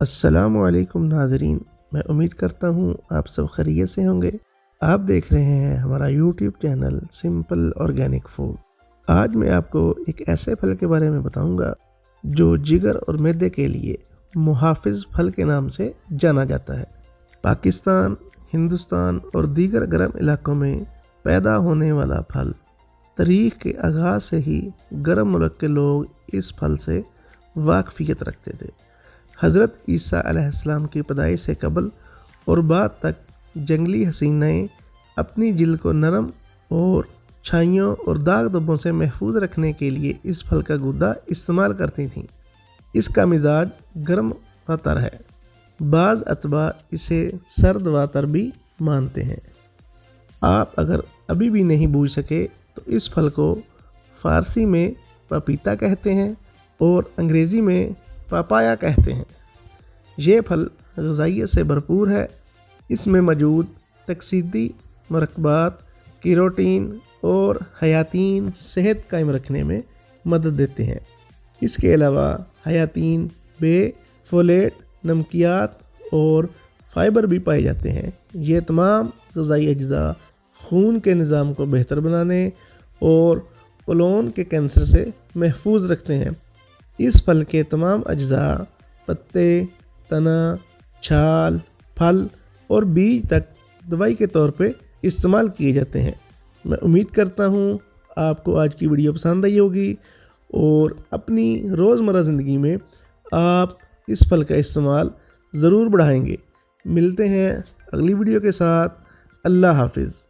अस्सलामुअलैकुम नाज़रीन, मैं उम्मीद करता हूँ आप सब खैरियत से होंगे। आप देख रहे हैं हमारा YouTube channel simple organic food. आज मैं आपको एक ऐसे फल के बारे में बताऊंगा जो जिगर और मैदे के लिए मुहाफिज फल के नाम से जाना जाता है। पाकिस्तान, हिंदुस्तान और दीगर गर्म इलाकों में पैदा होने वाला फल। तारीख़ के आगाज़ से ही गर्म मुल्क के लोग इस फल से वाकफियत रखते थे। हज़रत ईसा अलैहिस्सलाम की पैदाइश से कबल और बाद तक जंगली हसीनाएँ अपनी जिल्द को नरम और छाइयों और दाग धब्बों से महफूज रखने के लिए इस फल का गूदा इस्तेमाल करती थीं। इसका मिजाज गर्म व तर है। बाज़ अतबा इसे सर्द व तर भी मानते हैं। आप अगर अभी भी नहीं बूझ सके तो इस फल को फ़ारसी में पपीता कहते हैं और अंग्रेज़ी में पापाया कहते हैं। ये फल ग़िज़ाइयत से भरपूर है। इसमें मौजूद तकसीदी मरकबात, कैरोटीन और हयातीन सेहत कायम रखने में मदद देते हैं। इसके अलावा हयातीन, बे, फोलेट, नमकियात और फाइबर भी पाए जाते हैं। ये तमाम ग़िज़ाई अज्जा खून के निज़ाम को बेहतर बनाने और कोलोन के कैंसर से महफूज रखते हैं। इस फल के तमाम अज्जा पत्ते, तना, छाल, फल और बीज तक दवाई के तौर पे इस्तेमाल किए जाते हैं। मैं उम्मीद करता हूँ आपको आज की वीडियो पसंद आई होगी और अपनी रोज़मर्रा ज़िंदगी में आप इस फल का इस्तेमाल ज़रूर बढ़ाएंगे। मिलते हैं अगली वीडियो के साथ। अल्लाह हाफिज़।